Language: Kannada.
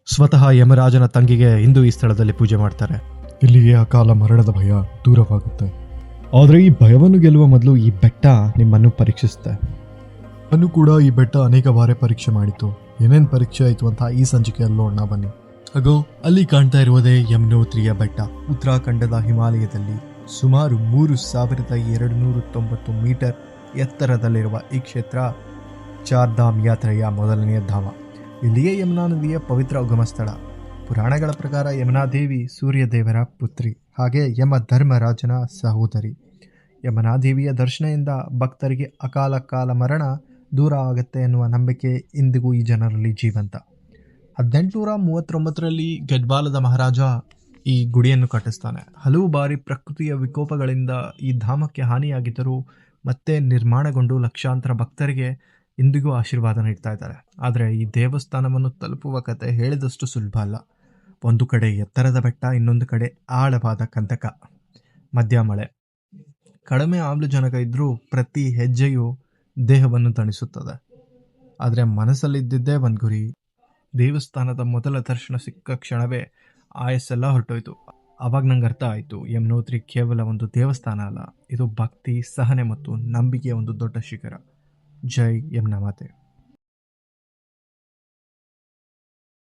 ಸ್ವತಃ ಯಮರಾಜನ ತಂಗಿಗೆ ಇಂದು ಈ ಸ್ಥಳದಲ್ಲಿ ಪೂಜೆ ಮಾಡ್ತಾರೆ. ಇಲ್ಲಿಗೆ ಅಕಾಲ ಮರಣದ ಭಯ ದೂರವಾಗುತ್ತೆ. ಆದರೆ ಈ ಭಯವನ್ನು ಗೆಲ್ಲುವ ಮೊದಲು ಈ ಬೆಟ್ಟ ನಿಮ್ಮನ್ನು ಪರೀಕ್ಷಿಸುತ್ತೆ. ನಾನು ಕೂಡ ಈ ಬೆಟ್ಟ ಅನೇಕ ಬಾರಿ ಪರೀಕ್ಷೆ ಮಾಡಿತ್ತು. ಏನೇನು ಪರೀಕ್ಷೆ ಆಯಿತು ಅಂತ ಈ ಸಂಚಿಕೆಯಲ್ಲಿ ನೋಡೋಣ ಬನ್ನಿ. ಹಾಗೋ ಅಲ್ಲಿ ಕಾಣ್ತಾ ಇರುವುದೇ ಯಮನೋತ್ರಿಯ ಬೆಟ್ಟ. ಉತ್ತರಾಖಂಡದ ಹಿಮಾಲಯದಲ್ಲಿ ಸುಮಾರು 3290 ಮೀಟರ್ ಎತ್ತರದಲ್ಲಿರುವ ಈ ಕ್ಷೇತ್ರ ಚಾರ್ಧಾಮ್ ಯಾತ್ರೆಯ ಮೊದಲನೆಯ ಧಾಮ. ಇಲ್ಲಿಯೇ ಯಮುನಾ ನದಿಯ ಪವಿತ್ರ ಉಗಮ ಸ್ಥಳ. ಪುರಾಣಗಳ ಪ್ರಕಾರ ಯಮುನಾದೇವಿ ಸೂರ್ಯದೇವರ ಪುತ್ರಿ, ಹಾಗೆ ಯಮ ಧರ್ಮರಾಜನ ಸಹೋದರಿ. ಯಮುನಾದೇವಿಯ ದರ್ಶನದಿಂದ ಭಕ್ತರಿಗೆ ಅಕಾಲ ಕಾಲ ಮರಣ ದೂರ ಆಗುತ್ತೆ ಎನ್ನುವ ನಂಬಿಕೆ ಇಂದಿಗೂ ಈ ಜನರಲ್ಲಿ ಜೀವಂತ. 1839ರಲ್ಲಿ ಗಡ್ವಾಲದ ಮಹಾರಾಜ ಈ ಗುಡಿಯನ್ನು ಕಟ್ಟಿಸ್ತಾನೆ. ಹಲವು ಬಾರಿ ಪ್ರಕೃತಿಯ ವಿಕೋಪಗಳಿಂದ ಈ ಧಾಮಕ್ಕೆ ಹಾನಿಯಾಗಿದ್ದರೂ ಮತ್ತೆ ನಿರ್ಮಾಣಗೊಂಡು ಲಕ್ಷಾಂತರ ಭಕ್ತರಿಗೆ ಇಂದಿಗೂ ಆಶೀರ್ವಾದ ನೀಡ್ತಾ ಇದ್ದಾರೆ. ಆದರೆ ಈ ದೇವಸ್ಥಾನವನ್ನು ತಲುಪುವ ಕತೆ ಹೇಳಿದಷ್ಟು ಸುಲಭ ಅಲ್ಲ. ಒಂದು ಕಡೆ ಎತ್ತರದ ಬೆಟ್ಟ, ಇನ್ನೊಂದು ಕಡೆ ಆಳವಾದ ಕಂದಕ, ಮಧ್ಯ ಮಳೆ. ಕಡಿಮೆ ಆಮ್ಲಜನಕ ಇದ್ದರೂ ಪ್ರತಿ ಹೆಜ್ಜೆಯು ದೇಹವನ್ನು ತಣಿಸುತ್ತದೆ. ಆದರೆ ಮನಸ್ಸಲ್ಲಿದ್ದಿದ್ದೇ ಒಂದು ಗುರಿ. ದೇವಸ್ಥಾನದ ಮೊದಲ ದರ್ಶನ ಸಿಕ್ಕ ಕ್ಷಣವೇ ಆಯಸ್ಸೆಲ್ಲ ಹೊರಟೋಯ್ತು. ಅವಾಗ ನಂಗೆ ಅರ್ಥ ಆಯಿತು, ಯಮುನೋತ್ರಿ ಕೇವಲ ಒಂದು ದೇವಸ್ಥಾನ ಅಲ್ಲ, ಇದು ಭಕ್ತಿ, ಸಹನೆ ಮತ್ತು ನಂಬಿಕೆಯ ಒಂದು ದೊಡ್ಡ ಶಿಖರ. ಜೈ ಯಮುನಾ ಮಾತೆ.